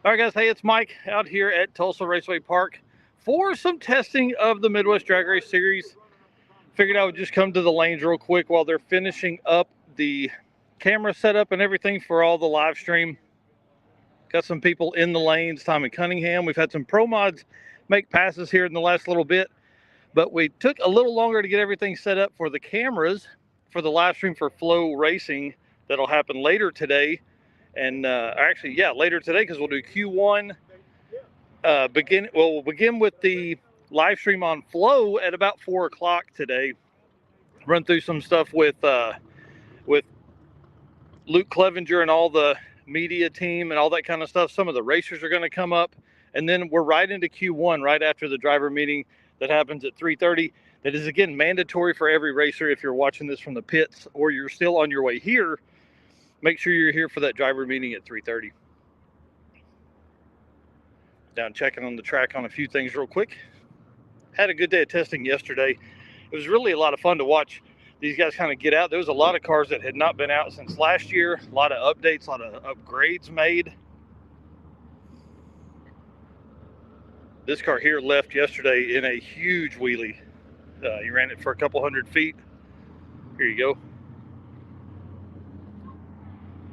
All right, guys. Hey, it's Mike out here at Tulsa Raceway Park for some testing of the Midwest Drag Race Series. Figured I would just come to the lanes real quick while they're finishing up the camera setup and everything for all the live stream. Got some people in the lanes, Tommy Cunningham. We've had some pro mods make passes here in the last little bit, but we took a little longer to get everything set up for the cameras for the live stream for Flow Racing that'll happen later today. And later today, because we'll do Q1. We'll begin with the live stream on Flow at about 4 o'clock today. Run through some stuff with Luke Clevenger and all the media team and all that kind of stuff. Some of the racers are going to come up, and then we're right into Q1 right after the driver meeting that happens at 3:30. That is again mandatory for every racer. If you're watching this from the pits or you're still on your way here, make sure you're here for that driver meeting at 3:30. Down checking on the track on a few things real quick. Had a good day of testing yesterday. It was really a lot of fun to watch these guys kind of get out. There was a lot of cars that had not been out since last year. A lot of updates, a lot of upgrades made. This car here left yesterday in a huge wheelie. He ran it for a couple 100 feet. Here you go.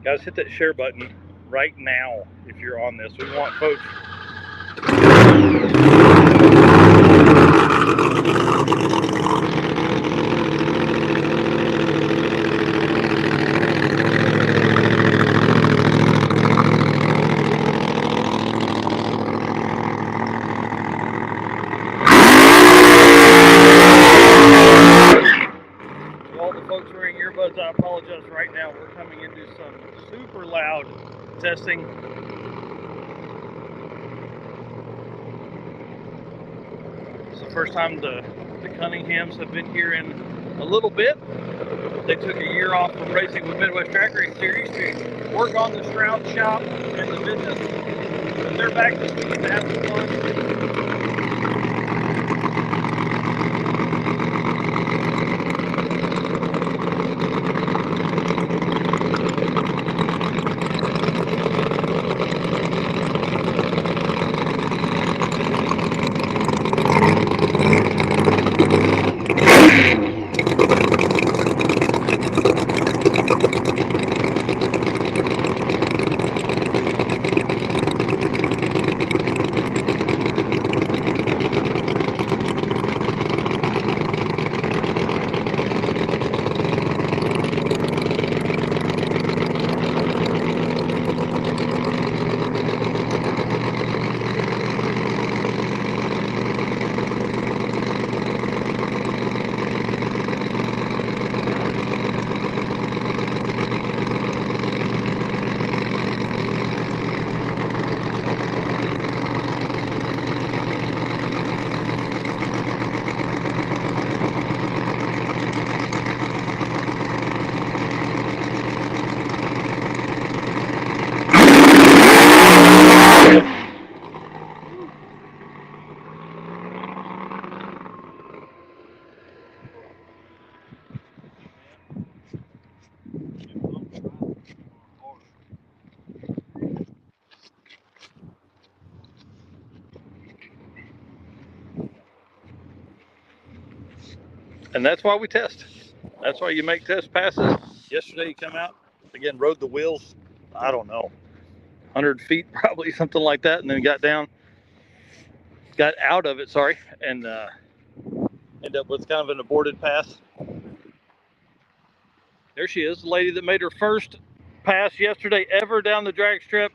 Guys, hit that share button right now if you're on this. We want folks. All the folks wearing earbuds, I apologize right now. We're coming into some super loud testing. It's the first time the Cunninghams have been here in a little bit. They took a year off from racing with Midwest Drag Race Series to work on the shroud shop and the business. And they're back this weekend to have some fun. And that's why we test. That's why you make test passes. Yesterday you come out, again, rode the wheels, I don't know, 100 feet probably, something like that, and then got out of it, and ended up with kind of an aborted pass. There she is, the lady that made her first pass yesterday ever down the drag strip.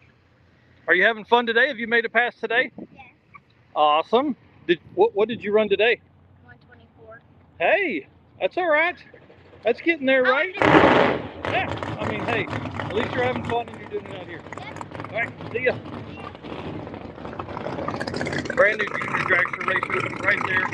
Are you having fun today? Have you made a pass today? Yes. Awesome. What did you run today? 124. Hey, that's all right. That's getting there, right? Yeah. I mean, hey, at least you're having fun and you're doing it out here. Yep. All right, see ya. Brand new junior dragster racer right there.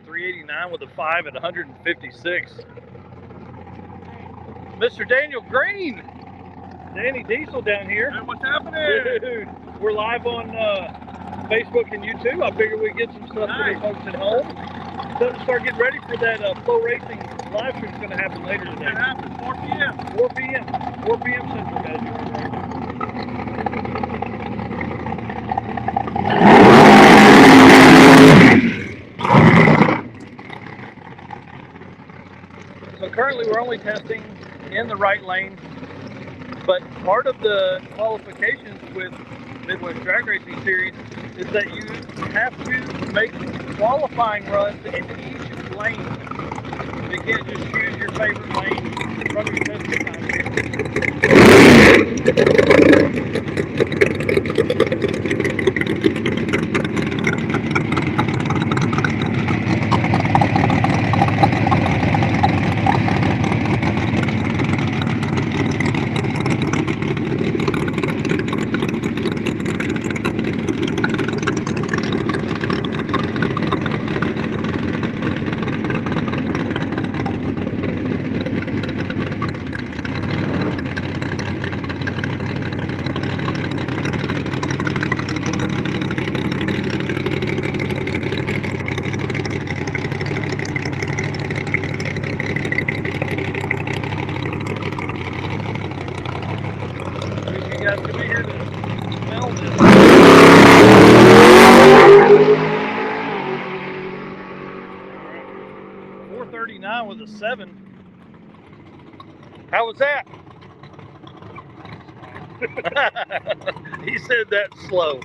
389 with a 5 at 156. Mr. Daniel Green, Danny Diesel down here. Hey, what's happening? Dude, we're live on Facebook and YouTube. I figured we'd get some stuff for the folks at home. Start getting ready for that Flow Racing live stream. It's going to happen later today. It happens 4 p.m. 4 p.m. 4 p.m. Central, guys. So currently we're only testing in the right lane, but part of the qualifications with Midwest Drag Racing Series is that you have to make qualifying runs in each lane. You can't just choose your favorite lane from your testing time. You guys can be here to smell this. 439 with a 7. How was that? He said that slow.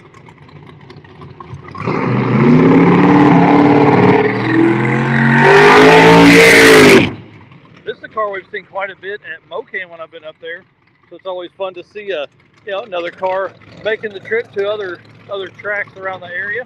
This is a car we've seen quite a bit at Mocan when I've been up there, so it's always fun to see another car making the trip to other tracks around the area.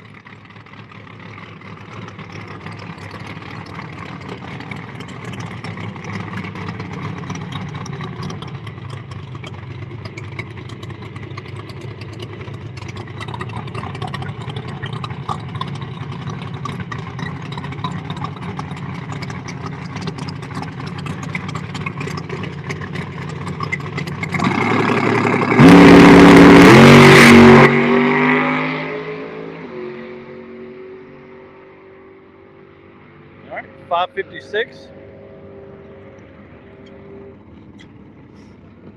All right, 556.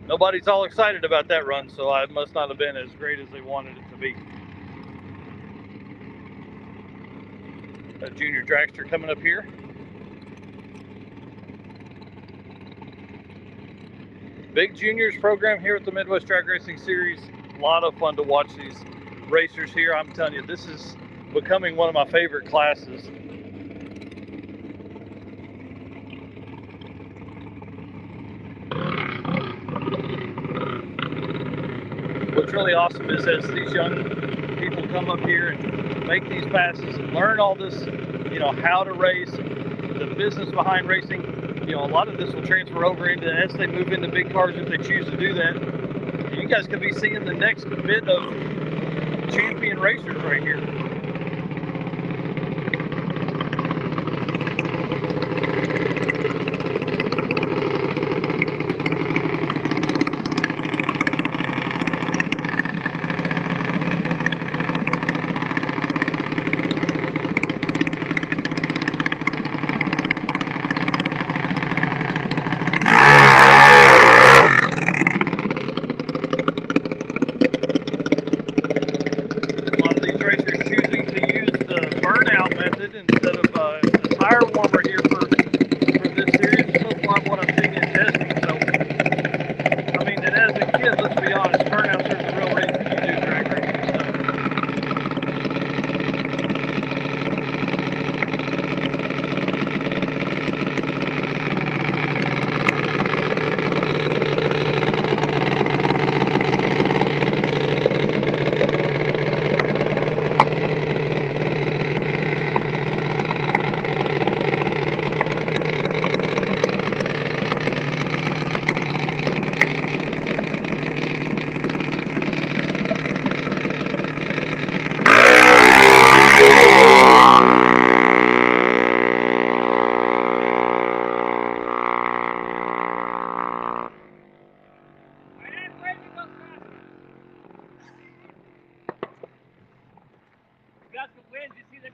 Nobody's all excited about that run, so it must not have been as great as they wanted it to be. A junior dragster coming up here. Big juniors program here at the Midwest Drag Racing Series. A lot of fun to watch these racers here. I'm telling you, this is becoming one of my favorite classes. What's really awesome is as these young people come up here and make these passes and learn all this, how to race, the business behind racing, a lot of this will transfer over into as they move into big cars if they choose to do that. You guys could be seeing the next bit of champion racers right here. A lot of these racers choose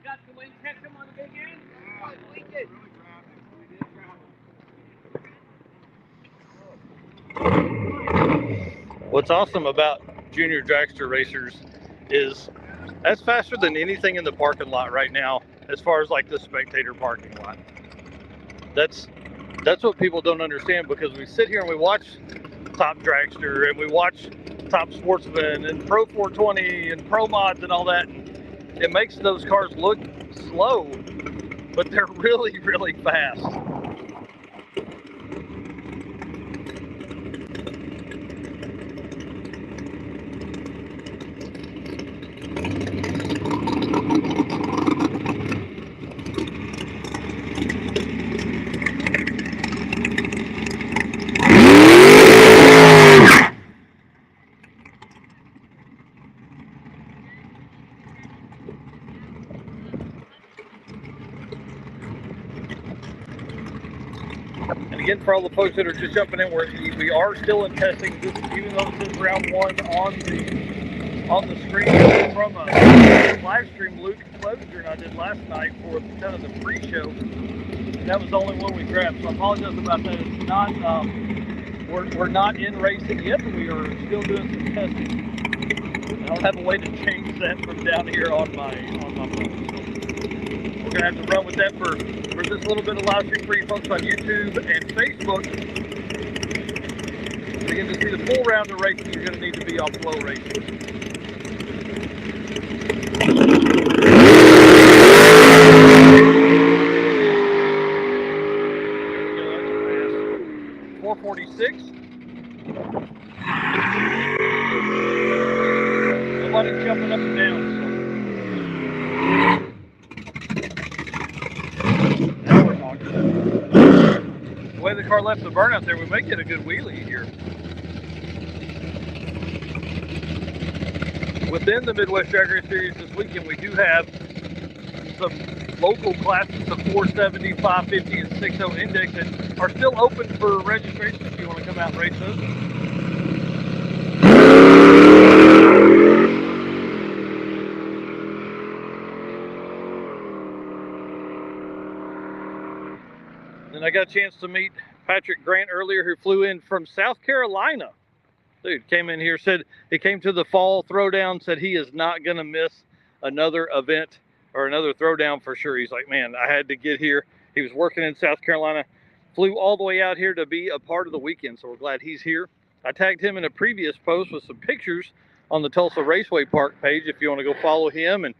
got the wind, catch him on the big end. What's awesome about junior dragster racers is that's faster than anything in the parking lot right now, as far as like the spectator parking lot. That's what people don't understand, because we sit here and we watch Top Dragster and we watch Top Sportsman and Pro 420 and Pro Mods and all that. It makes those cars look slow, but they're really, really fast. And again, for all the folks that are just jumping in, we are still in testing, even though this is round one on the screen from a live stream Luke Clevenger and I did last night for kind of the pre-show. That was the only one we grabbed, so I apologize about that. It's not we're not in racing yet, but we are still doing some testing. I don't have a way to change that from down here on my phone. We're gonna have to run with that for this little bit of live stream for you folks on YouTube and Facebook. And again, to see the full round of racing, you're gonna need to be off flow racing. 446. Nobody's jumping up and down. So. Now we're talking. The way the car left the burnout there, we may get a good wheelie here. Within the Midwest Drag Race Series this weekend, we do have some local classes of 470, 550, and 60 index that are still open for registration if you want to come out and race those. Then I got a chance to meet Patrick Grant earlier, who flew in from South Carolina. Dude came in here, said he came to the fall throwdown, said he is not going to miss another event or another throwdown for sure. He's like, man, I had to get here. He was working in South Carolina, flew all the way out here to be a part of the weekend, so we're glad he's here. I tagged him in a previous post with some pictures on the Tulsa Raceway Park page if you want to go follow him and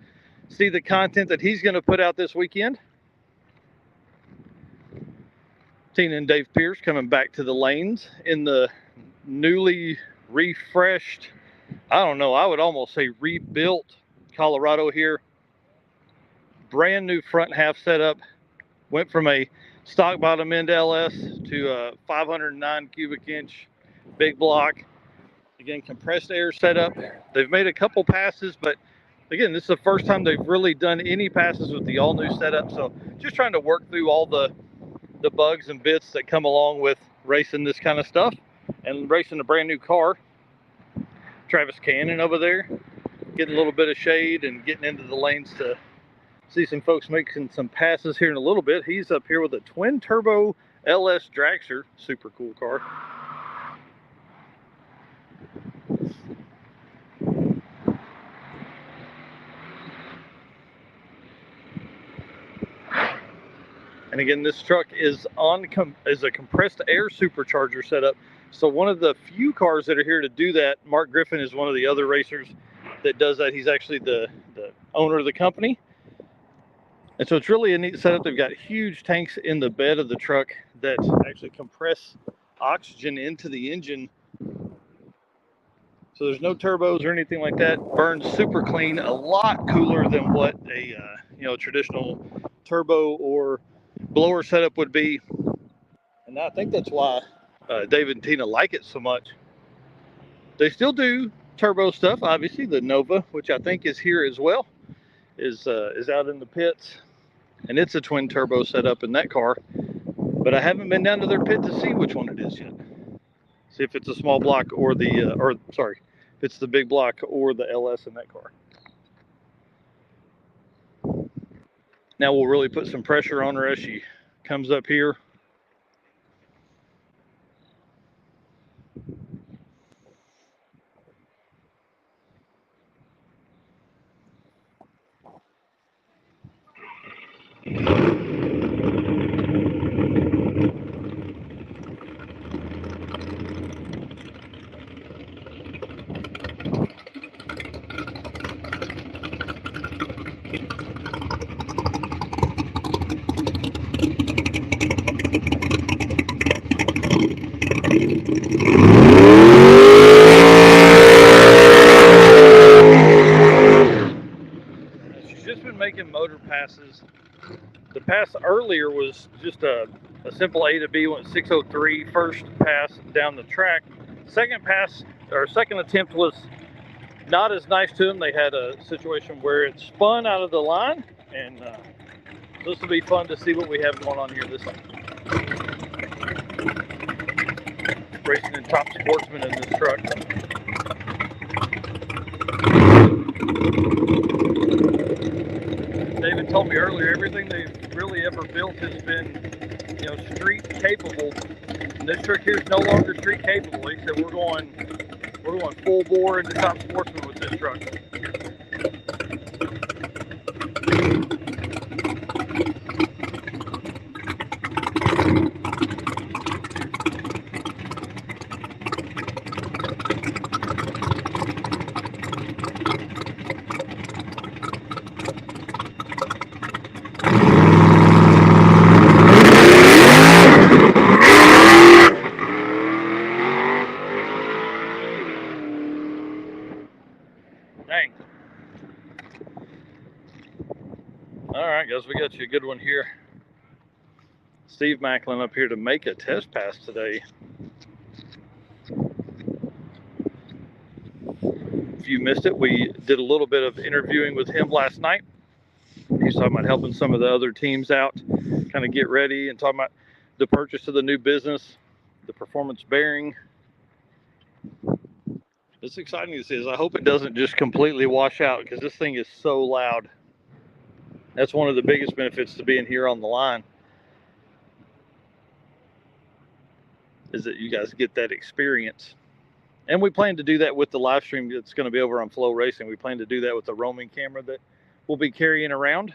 see the content that he's going to put out this weekend. Tina and Dave Pierce coming back to the lanes in the newly refreshed, I don't know, I would almost say rebuilt Colorado here. Brand new front half setup. Went from a stock bottom end LS to a 509 cubic inch big block. Again, compressed air setup. They've made a couple passes, but again, this is the first time they've really done any passes with the all new setup. So just trying to work through all the bugs and bits that come along with racing this kind of stuff and racing a brand new car. Travis Cannon over there getting a little bit of shade and getting into the lanes to see some folks making some passes here in a little bit. He's up here with a twin turbo LS dragster, super cool car. And again, this truck is a compressed air supercharger setup. So one of the few cars that are here to do that. Mark Griffin is one of the other racers that does that. He's actually the owner of the company. And so it's really a neat setup. They've got huge tanks in the bed of the truck that actually compress oxygen into the engine. So there's no turbos or anything like that. Burns super clean, a lot cooler than what a traditional turbo or blower setup would be. And I think that's why David and Tina like it so much. They still do turbo stuff, obviously. The Nova, which I think is here as well, is out in the pits, and it's a twin turbo setup in that car. But I haven't been down to their pit to see which one it is yet. See if it's a small block or if it's the big block or the LS in that car. Now we'll really put some pressure on her as she comes up here. She's just been making motor passes. The pass earlier was just a simple A to B, went 603 first pass down the track. Second pass, or second attempt, was not as nice to them. They had a situation where it spun out of the line, and this will be fun to see what we have going on here this time. Racing in Top Sportsman in this truck. David told me earlier, everything they've really ever built has been, street capable. And this truck here is no longer street capable. He said we're going full bore into Top Sportsman with this truck. Dang. All right, guys, we got you a good one here. Steve Macklin up here to make a test pass today. If you missed it, we did a little bit of interviewing with him last night. He's talking about helping some of the other teams out, kind of get ready, and talking about the purchase of the new business, the performance bearing. It's exciting to see. I hope it doesn't just completely wash out, because this thing is so loud. That's one of the biggest benefits to being here on the line, is that you guys get that experience. And we plan to do that with the live stream that's going to be over on Flow Racing. We plan to do that with the roaming camera that we'll be carrying around.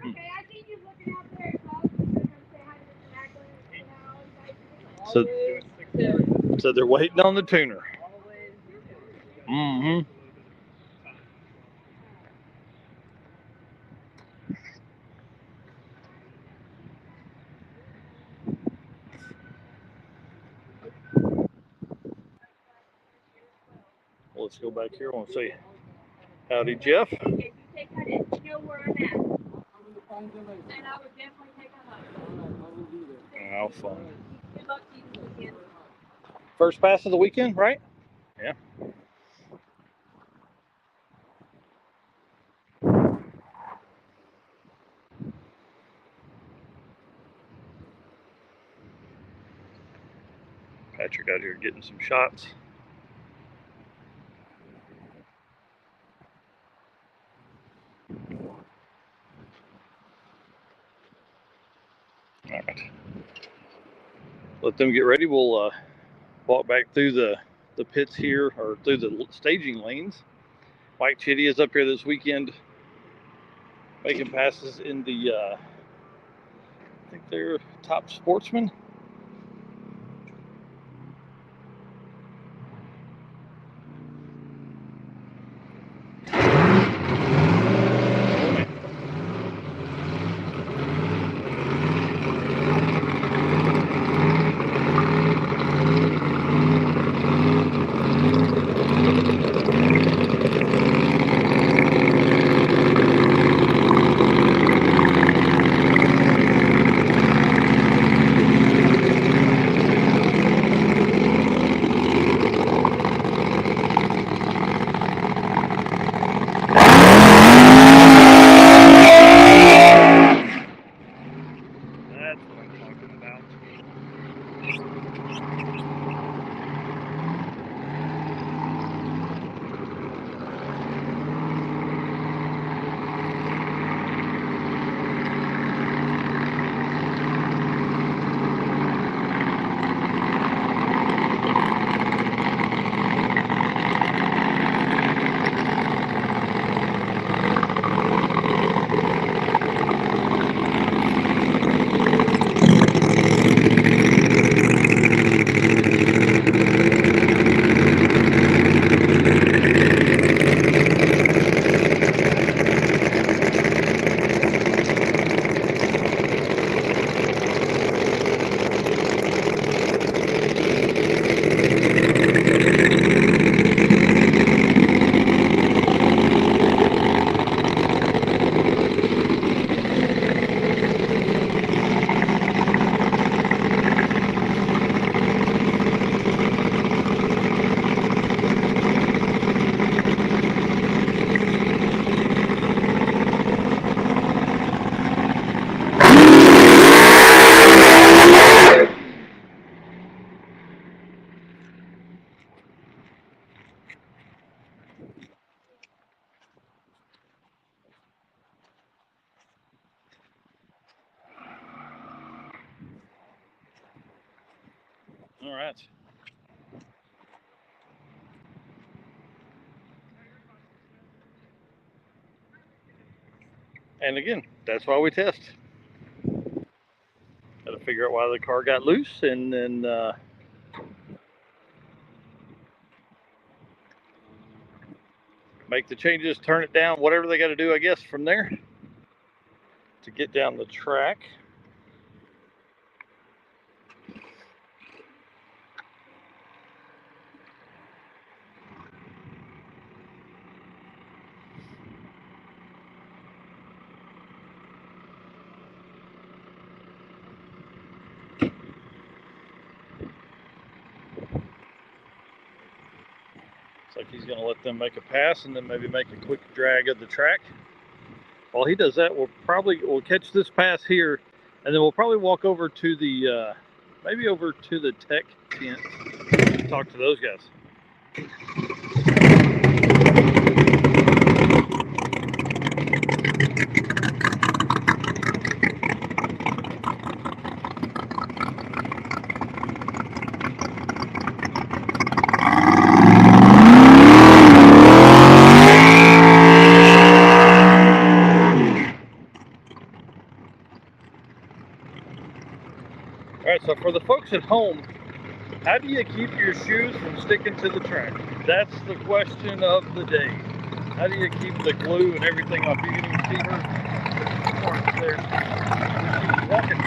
Okay, I see you looking out there, so I was just gonna say hi to Mr. Macklin. So they're waiting on the tuner. Mm-hmm. Well, let's go back here. I want to say howdy, Jeff. If you take that in, you know where I'm at. And I would definitely take a hug. How fun. Good luck to you this weekend. First pass of the weekend, right? Yeah. Patrick out here getting some shots. All right. Let them get ready. We'll walk back through the pits here, or through the staging lanes. Mike Chitty is up here this weekend making passes in the, I think they're Top Sportsman. All right. And again, that's why we test. Got to figure out why the car got loose, and then make the changes, turn it down, whatever they got to do, I guess, from there to get down the track. Like he's going to let them make a pass and then maybe make a quick drag of the track. While he does that, we'll catch this pass here, and then we'll probably walk over to the maybe over to the tech tent and talk to those guys. All right, so for the folks at home, how do you keep your shoes from sticking to the track? That's the question of the day. How do you keep the glue and everything off? You can even see her parts there. She's walking.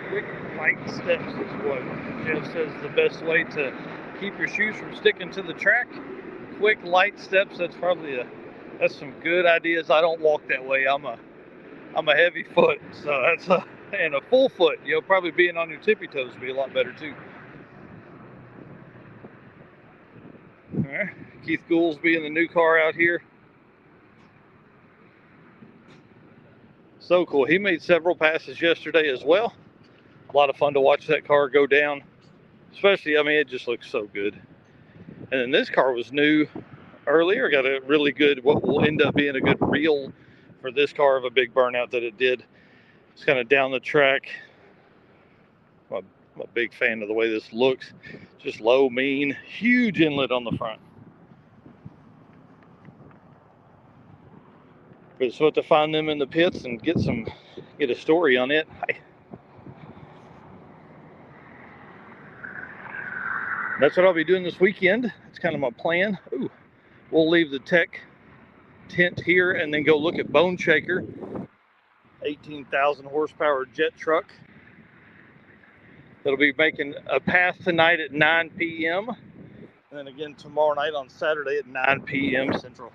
Quick, light steps is what Jeff says the best way to keep your shoes from sticking to the track. Quick, light steps. That's probably that's some good ideas. I don't walk that way. I'm a heavy foot, so that's and a full foot. You know, probably being on your tippy toes would be a lot better too. All right, Keith Goolsby in the new car out here. So cool. He made several passes yesterday as well. A lot of fun to watch that car go down. Especially, I mean, it just looks so good. And then this car was new earlier. Got a really good, what will end up being a good reel for this car of a big burnout that it did. It's kind of down the track. I'm a big fan of the way this looks. Just low, mean, huge inlet on the front. But it's what to find them in the pits and get a story on it. That's what I'll be doing this weekend. It's kind of my plan. Ooh, we'll leave the tech tent here and then go look at Bone Shaker, 18,000 horsepower jet truck. That'll be making a pass tonight at 9 p.m. and then again tomorrow night on Saturday at 9 p.m. Central.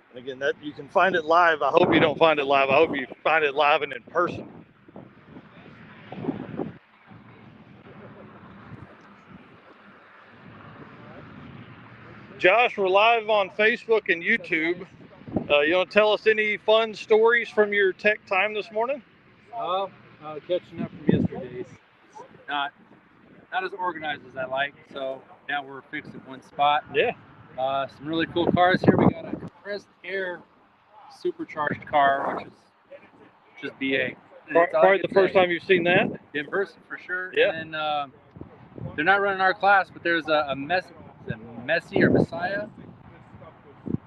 And again, that you can find it live. I hope you don't find it live. I hope you find it live and in person. Josh, we're live on Facebook and YouTube. You want to tell us any fun stories from your tech time this morning? Catching up from yesterday's. Not as organized as I like, so now we're fixed at one spot. Yeah. Some really cool cars here. We got a compressed air supercharged car, which is just BA. Probably the first time you've seen that? In person, for sure. Yeah. And then they're not running our class, but there's a Messi or Messiah.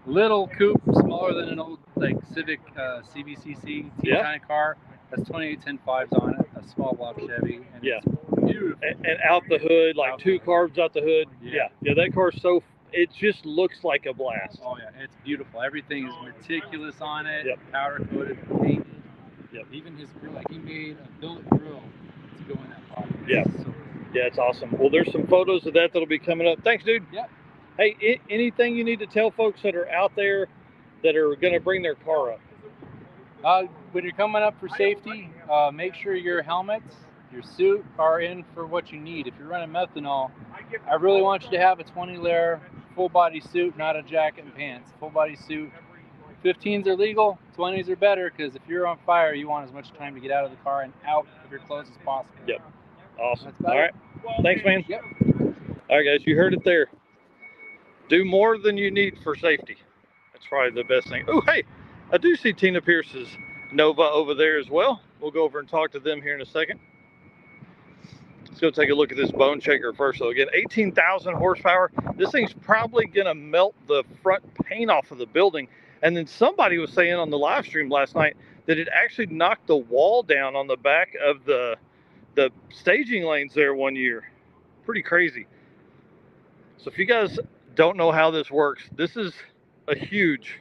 Little coupe, smaller than an old like Civic CBCC kind of car. Has 2810.5s on it, a small block Chevy. And yeah. It's beautiful. And out the hood, like two carbs out the hood. Yeah, that car's so it just looks like a blast. Oh yeah, it's beautiful. Everything is meticulous on it. Yep. Powder coated, painted. Yep. Even his grill, like he made a billet grill to go in that pot. Yeah. So, Yeah, it's awesome. Well, there's some photos of that that'll be coming up. Thanks, dude. Yep. Hey, anything you need to tell folks that are out there that are going to bring their car up? When you're coming up for safety, make sure your helmets, your suit are in for what you need. If you're running methanol, I really want you to have a 20-layer full body suit, not a jacket and pants. Full body suit. 15s are legal, 20s are better, because if you're on fire, you want as much time to get out of the car and out of your clothes as possible. Yep. Awesome. All right. Thanks, man. Yep. All right, guys, you heard it there. Do more than you need for safety. That's probably the best thing. Oh, hey, I do see Tina Pierce's Nova over there as well. We'll go over and talk to them here in a second. Let's go take a look at this bone shaker first. So again, 18,000 horsepower. This thing's probably gonna melt the front paint off of the building. And then somebody was saying on the live stream last night that it actually knocked the wall down on the back of the staging lanes there one year. Pretty crazy. So if you guys don't know how this works, this is a huge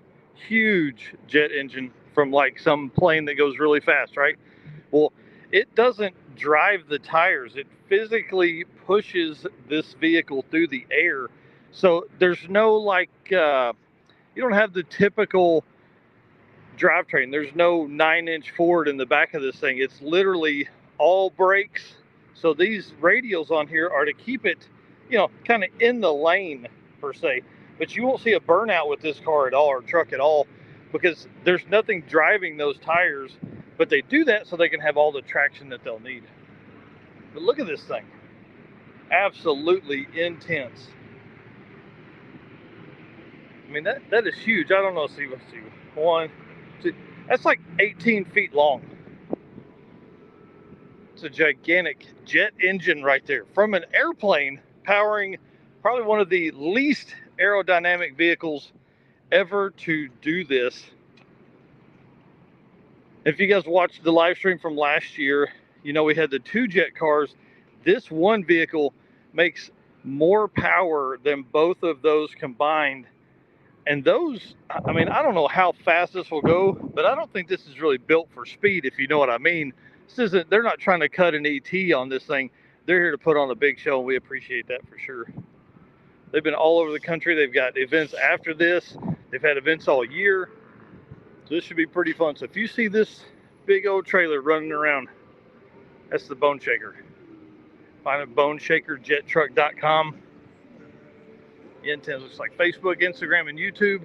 jet engine from like some plane that goes really fast, right? Well, it doesn't drive the tires. It physically pushes this vehicle through the air. So there's no like, you don't have the typical drivetrain. There's no 9-inch Ford in the back of this thing. It's literally all brakes. So these radials on here are to keep it, you know, kind of in the lane per se. But you won't see a burnout with this car at all, or truck at all, because there's nothing driving those tires. But they do that so they can have all the traction that they'll need. But look at this thing. Absolutely intense. I mean, that is huge. I don't know, let's see, 1, 2, that's like 18 feet long. It's a gigantic jet engine right there from an airplane powering probably one of the least aerodynamic vehicles ever to do this. If you guys watched the live stream from last year, you know we had the 2 jet cars. This one vehicle makes more power than both of those combined. And those, I mean, I don't know how fast this will go, but I don't think this is really built for speed, if you know what I mean. This isn't, they're not trying to cut an ET on this thing. They're here to put on a big show, and we appreciate that for sure. They've been all over the country. They've got events after this. They've had events all year. So this should be pretty fun. So if you see this big old trailer running around, that's the Bone Shaker. Find it at boneshakerjettruck.com. Intense. Looks like Facebook, Instagram, and YouTube.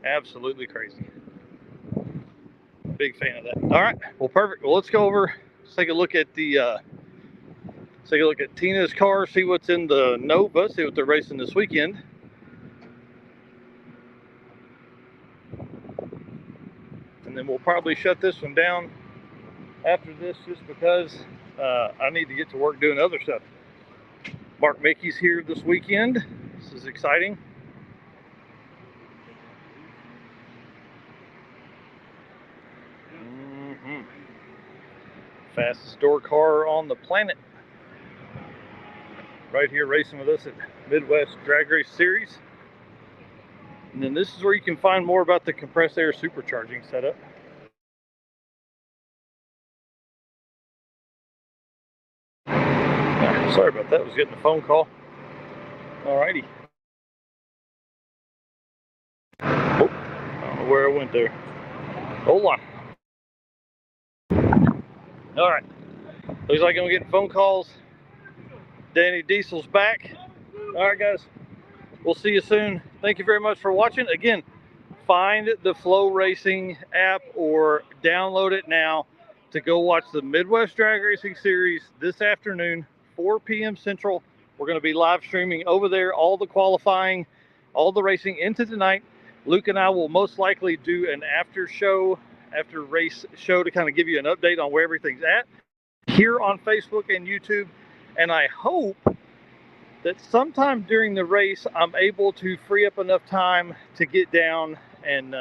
Absolutely crazy. Big fan of that. All right. Well, perfect. Well, let's go over. Let's take a look at the. Let's take a look at Tina's car. See what's in the Nova. See what they're racing this weekend. And then we'll probably shut this one down after this, just because I need to get to work doing other stuff. Mark Mickey's here this weekend. This is exciting. Fastest door car on the planet. Right here racing with us at Midwest Drag Race Series. And then this is where you can find more about the compressed air supercharging setup. Sorry about that, I was getting a phone call. Alrighty. Oh, I don't know where I went there. Hold on. Alright. Looks like I'm getting phone calls. Danny Diesel's back. Alright guys, we'll see you soon. Thank you very much for watching. Again, find the Flow Racing app or download it now to go watch the Midwest Drag Racing Series this afternoon, 4 p.m. Central. We're going to be live streaming over there, all the qualifying, all the racing into tonight. Luke and I will most likely do an after race show to kind of give you an update on where everything's at here on Facebook and YouTube. And I hope that sometime during the race, I'm able to free up enough time to get down and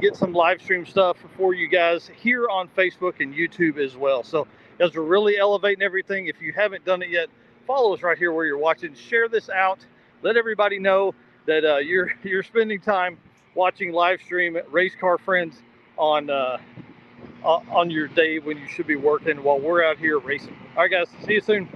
get some live stream stuff for you guys here on Facebook and YouTube as well. So guys, we're really elevating everything. If you haven't done it yet, follow us right here where you're watching. Share this out let everybody know that you're spending time watching live stream Race Car Friends on your day when you should be working while we're out here racing. All right, guys, see you soon.